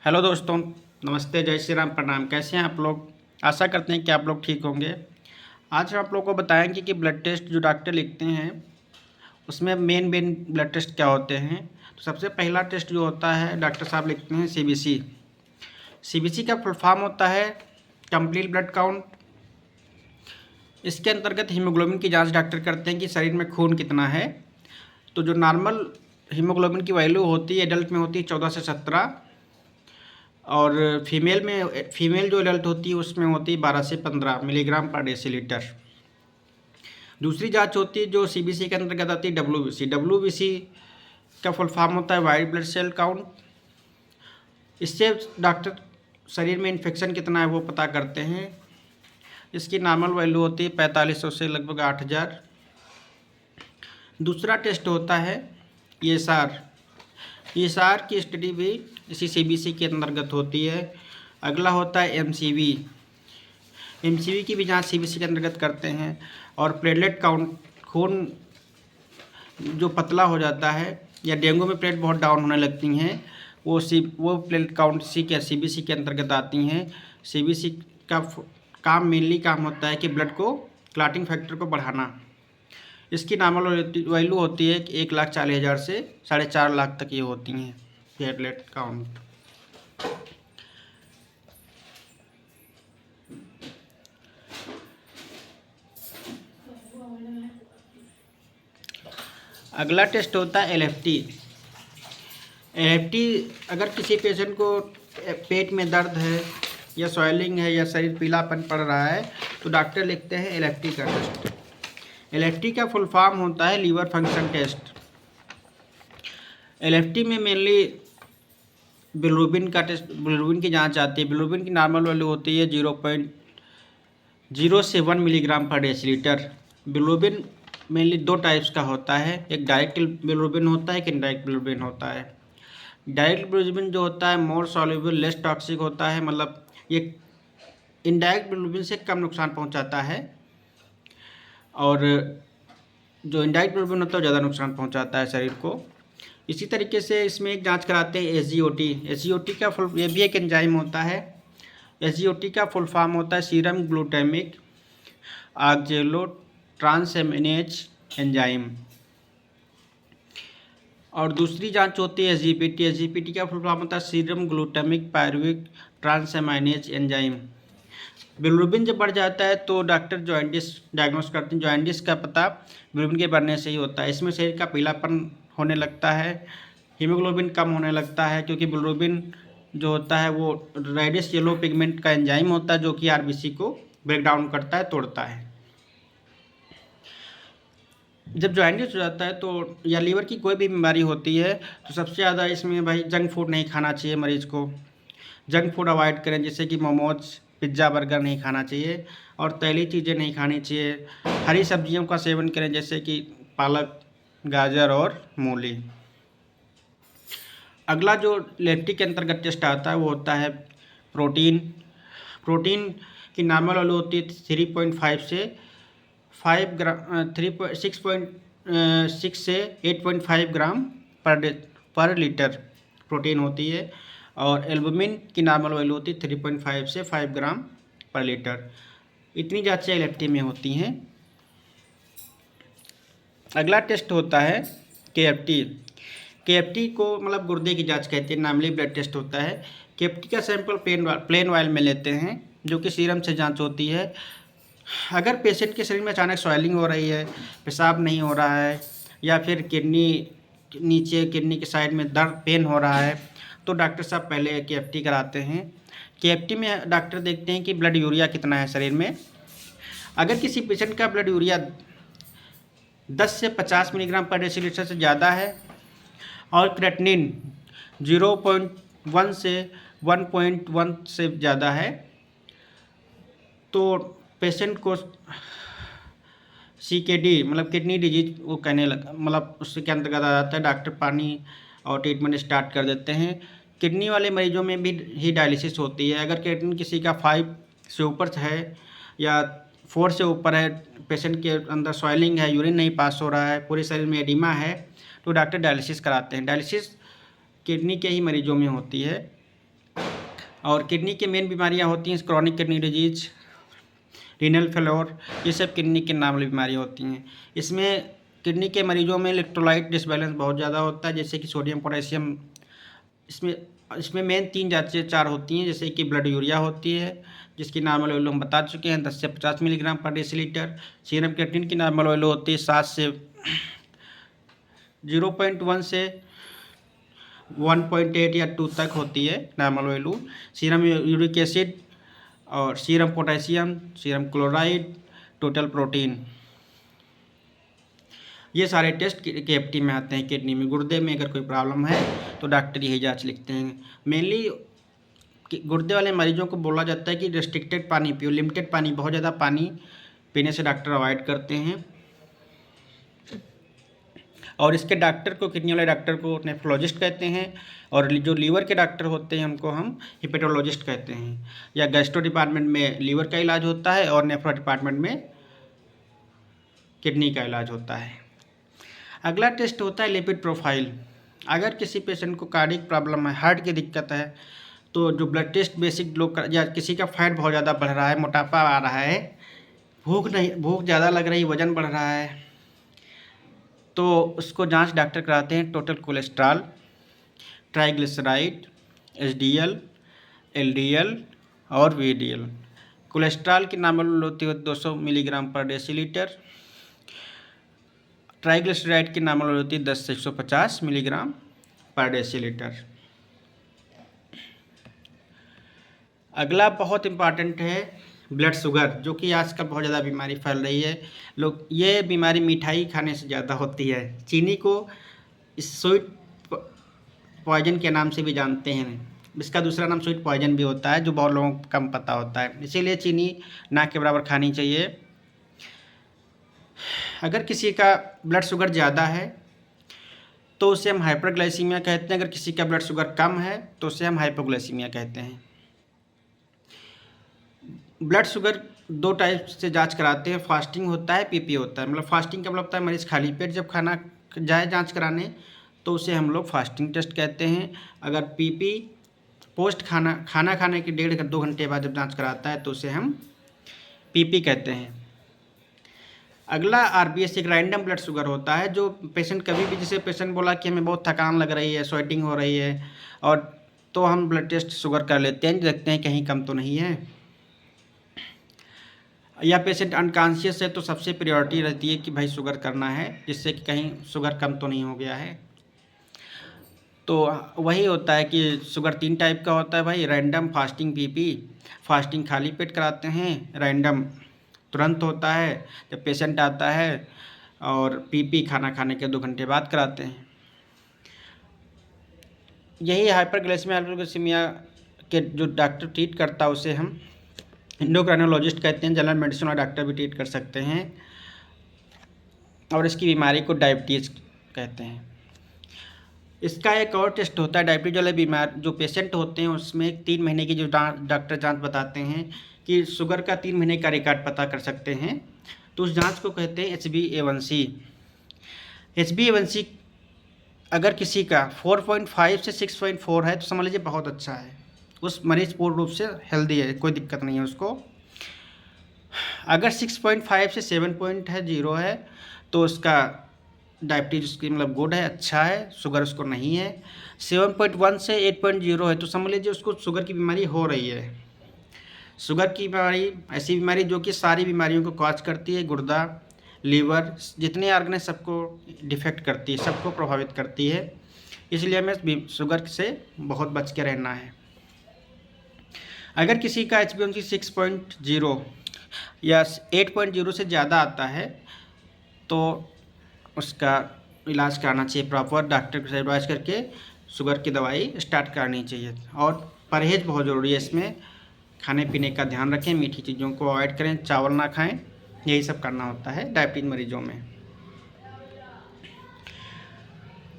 Hello दोस्तों, नमस्ते, जय श्री राम, प्रणाम। कैसे हैं आप लोग? आशा करते हैं कि आप लोग ठीक होंगे। आज हम आप लोगों को बताएंगे कि ब्लड टेस्ट जो डॉक्टर लिखते हैं उसमें मेन मेन ब्लड टेस्ट क्या होते हैं। तो सबसे पहला टेस्ट जो होता है डॉक्टर साहब लिखते हैं सीबीसी। सीबीसी का फुल फॉर्म होता है कंप्लीट ब्लड काउंट। इसके अंतर्गत हीमोग्लोबिन की जाँच डॉक्टर करते हैं कि शरीर में खून कितना है। तो जो नॉर्मल हीमोग्लोबिन की वैल्यू होती है एडल्ट में होती है 14 से 17, और फीमेल जो एडल्ट होती है उसमें होती है 12 से 15 मिलीग्राम पर डेसीलीटर। दूसरी जांच होती है जो सीबीसी के अंतर्गत आती है डब्ल्यूबीसी। डब्ल्यूबीसी का फुल फॉर्म होता है वाइट ब्लड सेल काउंट। इससे डॉक्टर शरीर में इन्फेक्शन कितना है वो पता करते हैं। इसकी नॉर्मल वैल्यू होती है 4500 से लगभग 8000। दूसरा टेस्ट होता है ईएसआर। ईएसआर की स्टडी भी इसी सीबीसी के अंतर्गत होती है। अगला होता है एमसीवी। एमसीवी की भी जांच सीबीसी के अंतर्गत करते हैं। और प्लेटलेट काउंट, खून जो पतला हो जाता है या डेंगू में प्लेट बहुत डाउन होने लगती हैं वो प्लेट काउंट सीबीसी के अंतर्गत आती हैं। सीबीसी का मेनली काम होता है कि ब्लड को क्लॉटिंग फैक्टर को बढ़ाना। इसकी नॉर्मल वैल्यू होती है कि 1,40,000 से 4.5 लाख तक ये होती हैं प्लेटलेट काउंट। अगला टेस्ट होता है एलएफटी। एलएफटी अगर किसी पेशेंट को पेट में दर्द है या स्वेलिंग है या शरीर पीलापन पड़ रहा है तो डॉक्टर लिखते हैं एलएफटी का टेस्ट। एलएफटी का फुल फॉर्म होता है लीवर फंक्शन टेस्ट। एलएफटी में मेनली बिलिरुबिन का टेस्ट, बिलिरुबिन की जांच आती है। बिलिरुबिन की नॉर्मल वैल्यू होती है 0.0 से 1 मिलीग्राम पर डेसीलीटर। बिलिरुबिन मेनली दो टाइप्स का होता है, एक डायरेक्ट बिलिरुबिन होता है, एक इनडायरेक्ट बिलिरुबिन होता है। डायरेक्ट बिलिरुबिन जो होता है मोर सॉल्युबल, लेस टॉक्सिक होता है, मतलब ये इनडायरेक्ट बिलिरुबिन से कम नुकसान पहुंचाता है, और जो इनडायरेक्ट बिलिरुबिन होता है ज़्यादा नुकसान पहुंचाता है शरीर को। इसी तरीके से इसमें एक जांच कराते हैं एसजीओटी। एसजीओटी का फुल, ये भी एक एंजाइम होता है। एसजीओटी का फुल फॉर्म होता है serum glutamic oxalo transaminase enzyme. और दूसरी जांच होती है एसजीपीटी। एसजीपीटी का फुल फॉर्म होता है serum glutamic pyruvic transaminase enzyme. Bilirubin जब बढ़ जाता है तो डॉक्टर जॉइंटिस डायग्नोस करते हैं। जॉइंटिस का पता बिलिरुबिन के बढ़ने से ही होता है। इसमें शरीर का पीलापन होने लगता है, हीमोग्लोबिन कम होने लगता है, क्योंकि बिलिरुबिन जो होता है वो रेडिश येलो पिगमेंट का एंजाइम होता है जो कि आरबीसी को ब्रेक डाउन करता है, तोड़ता है। जब जॉइंटिस हो जाता है तो या लीवर की कोई भी बीमारी होती है तो सबसे ज़्यादा इसमें भाई जंक फूड नहीं खाना चाहिए मरीज़ को। जंक फूड अवॉइड करें, जैसे कि मोमोज, पिज़्ज़ा, बर्गर नहीं खाना चाहिए, और तैली चीज़ें नहीं खानी चाहिए। हरी सब्जियों का सेवन करें जैसे कि पालक, गाजर और मूली। अगला जो लेफ्टी के अंतर्गत टेस्ट आता है वो होता है प्रोटीन। प्रोटीन की नॉर्मल वैल्यू होती है 3.5 से 5 ग्राम, 6.6 से 8.5 ग्राम पर लीटर प्रोटीन होती है। और एल्बुमिन की नॉर्मल वैल्यू होती है 3.5 से 5 ग्राम पर लीटर। इतनी जांचें एलएफटी में होती हैं। अगला टेस्ट होता है केएफटी। केएफटी को मतलब गुर्दे की जांच कहते हैं, नॉर्मली ब्लड टेस्ट होता है। केएफटी का सैंपल प्लेन ऑयल में लेते हैं जो कि सीरम से जांच होती है। अगर पेशेंट के शरीर में अचानक स्वेलिंग हो रही है, पेशाब नहीं हो रहा है, या फिर नीचे किडनी के साइड में दर्द, पेन हो रहा है, तो डॉक्टर साहब पहले केएफटी कराते हैं। केएफटी में डॉक्टर देखते हैं कि ब्लड यूरिया कितना है शरीर में। अगर किसी पेशेंट का ब्लड यूरिया 10 से 50 मिलीग्राम पर डेसीलीटर से ज़्यादा है और क्रेटिनिन 0.1 से 1.1 से ज़्यादा है तो पेशेंट को सीकेडी मतलब किडनी डिजीज वो कहने लगा, मतलब उसके के अंतर्गत आ जाता है। डॉक्टर पानी और ट्रीटमेंट स्टार्ट कर देते हैं। किडनी वाले मरीजों में भी ही डायलिसिस होती है। अगर क्रिएटिनिन किसी का 5 से ऊपर है या 4 से ऊपर है, पेशेंट के अंदर स्वेलिंग है, यूरिन नहीं पास हो रहा है, पूरे शरीर में एडिमा है, तो डॉक्टर डायलिसिस कराते हैं। डायलिसिस किडनी के ही मरीजों में होती है। और किडनी की मेन बीमारियां होती हैं chronic kidney disease, renal failure, ये सब किडनी के नॉर्मल बीमारियां होती हैं। इसमें किडनी के मरीजों में इलेक्ट्रोलाइट डिसबैलेंस बहुत ज़्यादा होता है, जैसे कि सोडियम पोटेशियम। इसमें इसमें मेन 3 जाँचें 4 होती हैं, जैसे कि ब्लड यूरिया होती है जिसकी नॉर्मल वैल्यू हम बता चुके हैं 10 से 50 मिलीग्राम पर डेसीलीटर। सीरम क्रिएटिनिन की नॉर्मल वैल्यू होती है 7 से 0.1 से 1.8 या 2 तक होती है normal value. Serum uric acid और serum potassium, serum chloride, total protein, ये सारे टेस्ट केएफटी में आते हैं। किडनी में, गुर्दे में अगर कोई प्रॉब्लम है तो डॉक्टर यही जांच लिखते हैं। मेनली गुर्दे वाले मरीजों को बोला जाता है कि रेस्ट्रिक्टेड पानी पियो, लिमिटेड पानी, बहुत ज़्यादा पानी पीने से डॉक्टर अवॉइड करते हैं। और इसके डॉक्टर को, किडनी वाले डॉक्टर को नेफ्रोलॉजिस्ट कहते हैं, और जो लीवर के डॉक्टर होते हैं उनको हम हिपेटोलॉजिस्ट कहते हैं। या गैस्ट्रो डिपार्टमेंट में लीवर का इलाज होता है और नेफ्रो डिपार्टमेंट में किडनी का इलाज होता है। अगला टेस्ट होता है लिपिड प्रोफाइल। अगर किसी पेशेंट को कार्डियक प्रॉब्लम है, हार्ट की दिक्कत है, तो जो ब्लड टेस्ट बेसिक लोग या किसी का फैट बहुत ज़्यादा बढ़ रहा है, मोटापा आ रहा है, भूख ज़्यादा लग रही, वज़न बढ़ रहा है, तो उसको जांच डॉक्टर कराते हैं total cholesterol, triglyceride, HDL, LDL और वीडीएल। कोलेस्ट्रॉल की नॉर्मल होती है 200 मिलीग्राम पर डेसीलीटर। ट्राइग्लिसराइड की नॉर्मल होती है 10 से 150 मिलीग्राम पर डेसीलीटर। अगला बहुत इम्पॉर्टेंट है ब्लड शुगर, जो कि आजकल बहुत ज़्यादा बीमारी फैल रही है। लोग ये बीमारी मिठाई खाने से ज़्यादा होती है। चीनी को स्वीट पॉइजन के नाम से भी जानते हैं। इसका दूसरा नाम स्वीट पॉइजन भी होता है, जो बहुत लोगों को कम पता होता है। इसीलिए चीनी ना के बराबर खानी चाहिए। अगर किसी का ब्लड शुगर ज़्यादा है तो उसे हम हाइपरग्लाइसीमिया कहते हैं। अगर किसी का ब्लड शुगर कम है तो उसे हम हाइपोग्लाइसीमिया कहते हैं। ब्लड शुगर 2 टाइप से जांच कराते हैं, फास्टिंग होता है, पीपी होता है। मतलब फास्टिंग का मतलब होता है मरीज़ खाली पेट जब खाना जाए जांच कराने तो उसे हम लोग फास्टिंग टेस्ट कहते हैं। अगर पीपी पोस्ट खाना खाने के 1.5-2 घंटे बाद जब जांच कराता है तो उसे हम पीपी कहते हैं। अगला आरबीएस एक रैंडम ब्लड शुगर होता है, जो पेशेंट कभी भी, जैसे पेशेंट बोला कि हमें बहुत थकान लग रही है, स्वेटिंग हो रही है, और तो हम ब्लड टेस्ट शुगर कर लेते हैं, देखते हैं कहीं कम तो नहीं है। या पेशेंट अनकॉन्शियस है तो सबसे प्रायोरिटी रहती है कि भाई शुगर करना है, जिससे कि कहीं शुगर कम तो नहीं हो गया है। तो वही होता है कि शुगर 3 टाइप का होता है भाई, रैंडम, फास्टिंग, पीपी। फास्टिंग खाली पेट कराते हैं, रैंडम तुरंत होता है जब पेशेंट आता है, और पीपी खाना खाने के 2 घंटे बाद कराते हैं। यही हाइपरग्लाइसेमिया हाइपोग्लाइसेमिया के जो डॉक्टर ट्रीट करता है उसे हम एंडोक्राइनोलॉजिस्ट कहते हैं। जनरल मेडिसिन वाला डॉक्टर भी ट्रीट कर सकते हैं, और इसकी बीमारी को डायबिटीज़ कहते हैं। इसका एक और टेस्ट होता है डायबिटीज वाले बीमार जो पेशेंट होते हैं, उसमें 3 महीने की जो डॉक्टर जांच बताते हैं कि शुगर का 3 महीने का रिकॉर्ड पता कर सकते हैं, तो उस जांच को कहते हैं HbA1c। HbA1c अगर किसी का 4.5 से 6.4 है तो समझ लीजिए बहुत अच्छा है, उस मरीज पूर्ण रूप से हेल्दी है, कोई दिक्कत नहीं है उसको। अगर 6.5 से 7.0 है तो उसका डायबिटीज उसकी मतलब गुड है, अच्छा है, शुगर उसको नहीं है। 7.1 से 8.0 है तो समझ लीजिए उसको शुगर की बीमारी हो रही है। शुगर की बीमारी ऐसी बीमारी जो कि सारी बीमारियों को कॉज करती है, गुर्दा, लीवर, जितने ऑर्गन सबको डिफेक्ट करती है, सबको प्रभावित करती है। इसलिए हमें शुगर से बहुत बच के रहना है। अगर किसी का HbA1c 6.0 या 8.0 से ज़्यादा आता है तो उसका इलाज कराना चाहिए, प्रॉपर डॉक्टर से एडवाइस करके शुगर की दवाई स्टार्ट करनी चाहिए। और परहेज़ बहुत ज़रूरी है इसमें, खाने पीने का ध्यान रखें, मीठी चीज़ों को अवॉइड करें, चावल ना खाएं, यही सब करना होता है डायबिटीज़ मरीजों में।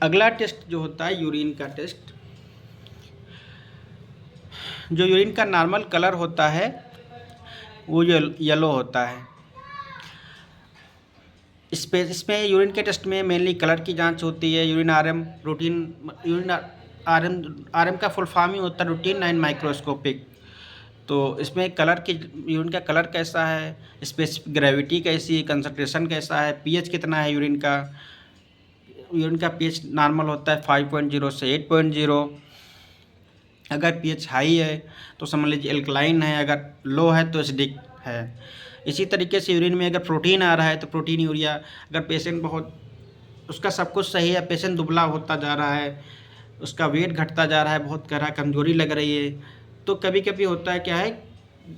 अगला टेस्ट जो होता है यूरिन का टेस्ट। जो यूरिन का नॉर्मल कलर होता है वो येलो होता है। इसमें यूरिन के टेस्ट में मेनली कलर की जांच होती है, urine RM, protein, urine RM का फुल फॉर्म ही होता है रूटीन एंड माइक्रोस्कोपिक। तो इसमें कलर की यूरिन का कलर कैसा है, स्पेसिफिक ग्रेविटी कैसी है, कंसंट्रेशन कैसा है, पीएच कितना है यूरिन का पीएच नॉर्मल होता है 5.0 से 8.0। अगर पीएच हाई है तो समझ लीजिए एल्कलाइन है, अगर लो है तो एसिडिक है। इसी तरीके से यूरिन में अगर प्रोटीन आ रहा है तो प्रोटीन यूरिया, अगर पेशेंट बहुत उसका सब कुछ सही है, पेशेंट दुबला होता जा रहा है, उसका वेट घटता जा रहा है, बहुत गहरा कमजोरी लग रही है, तो कभी कभी होता है क्या है,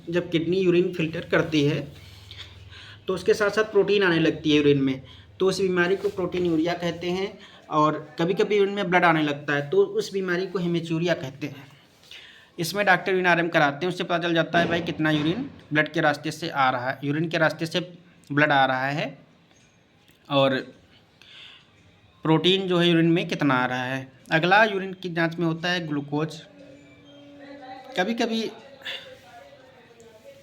जब किडनी यूरिन फिल्टर करती है तो उसके साथ साथ प्रोटीन आने लगती है यूरिन में, तो उस बीमारी को प्रोटीन यूरिया कहते हैं। और कभी कभी यूरिन में ब्लड आने लगता है तो उस बीमारी को हेमेचूरिया कहते हैं। इसमें डॉक्टर यूरिन RM कराते हैं, उससे पता चल जाता है भाई कितना यूरिन ब्लड के रास्ते से आ रहा है, यूरिन के रास्ते से ब्लड आ रहा है, और प्रोटीन जो है यूरिन में कितना आ रहा है। अगला यूरिन की जांच में होता है ग्लूकोज। कभी कभी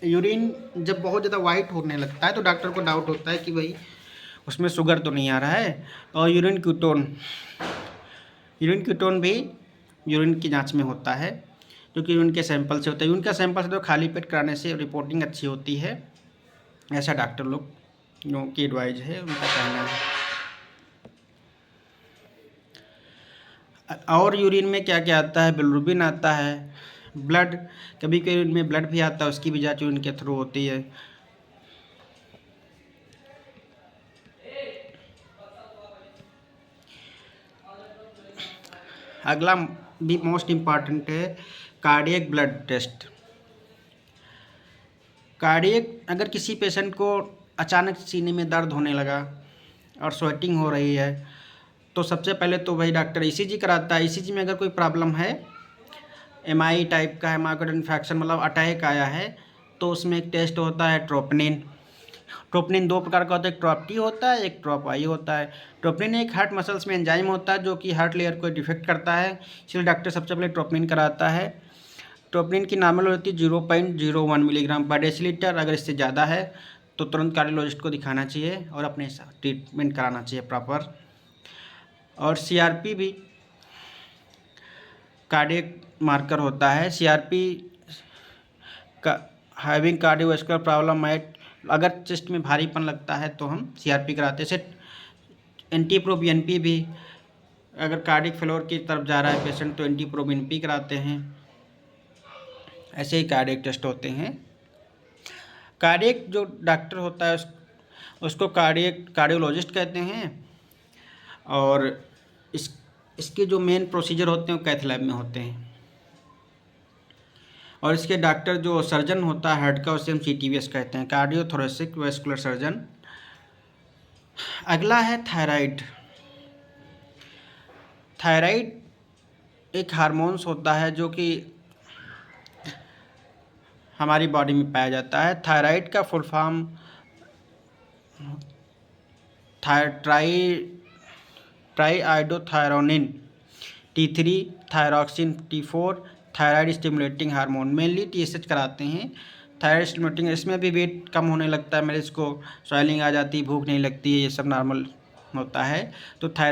यूरिन जब बहुत ज़्यादा वाइट होने लगता है तो डॉक्टर को डाउट होता है कि भाई उसमें शुगर तो नहीं आ रहा है। और यूरिन कीटोन भी यूरिन की जांच में होता है, जो कि यूरिन के सैंपल से होता है। यूरिन का सैंपल से तो खाली पेट कराने से रिपोर्टिंग अच्छी होती है, ऐसा डॉक्टर लोग जो की एडवाइज है उनका कहना है। और यूरिन में क्या क्या आता है, बिलिरुबिन आता है, ब्लड, कभी कभी यूरिन में ब्लड भी आता है, उसकी भी जांच यूरिन के थ्रू होती है। अगला भी मोस्ट इम्पॉर्टेंट है कार्डियक ब्लड टेस्ट। कार्डियक, अगर किसी पेशेंट को अचानक सीने में दर्द होने लगा और स्वेटिंग हो रही है तो सबसे पहले तो वही डॉक्टर ECG कराता है। ECG में अगर कोई प्रॉब्लम है, MI टाइप का है, मायोकार्डियल इन्फेक्शन मतलब अटैक आया है, तो उसमें एक टेस्ट होता है ट्रोपोनिन। ट्रोपोनिन 2 प्रकार का होता है, एक ट्रोप-T होता है, एक ट्रोप-I होता है। ट्रोपोनिन एक हार्ट मसल्स में एंजाइम होता है जो कि हार्ट लेयर को डिफेक्ट करता है, इसलिए डॉक्टर सबसे पहले ट्रोपोनिन कराता है। ट्रोपोनिन की नॉर्मल होती है 0.01 मिलीग्राम पर डेसीलीटर। अगर इससे ज़्यादा है तो तुरंत कार्डियोलॉजिस्ट को दिखाना चाहिए और अपने ट्रीटमेंट कराना चाहिए प्रॉपर। और CRP भी कार्डियक मार्कर होता है। CRP का हैविंग कार्डियोवास्कुलर प्रॉब्लम एट, अगर चेस्ट में भारीपन लगता है तो हम CRP कराते हैं। जैसे NT-proBNP भी, अगर कार्डियक फेलोर की तरफ जा रहा है पेशेंट तो NT-proBNP कराते हैं। ऐसे ही कार्डियक टेस्ट होते हैं। कार्डियक जो डॉक्टर होता है उसको कार्डियोलॉजिस्ट कहते हैं, और इसके जो मेन प्रोसीजर होते हैं वो कैथ लैब में होते हैं। और इसके डॉक्टर जो सर्जन होता है हार्ट का, उसे हम CTVS कहते हैं, कार्डियोथोरेसिक वैस्कुलर सर्जन। अगला है थायराइड। थायराइड एक हार्मोन्स होता है जो कि हमारी बॉडी में पाया जाता है। थायराइड का full form triiodothyronine, T3, thyroxine, T4, thyroid stimulating hormone. Mainly TSH कराते हैं थायराइड स्टिमुलेटिंग। इसमें भी वेट कम होने लगता है, मरीज को स्वेलिंग आ जाती है, भूख नहीं लगती है, ये सब नॉर्मल होता है। तो थायराइड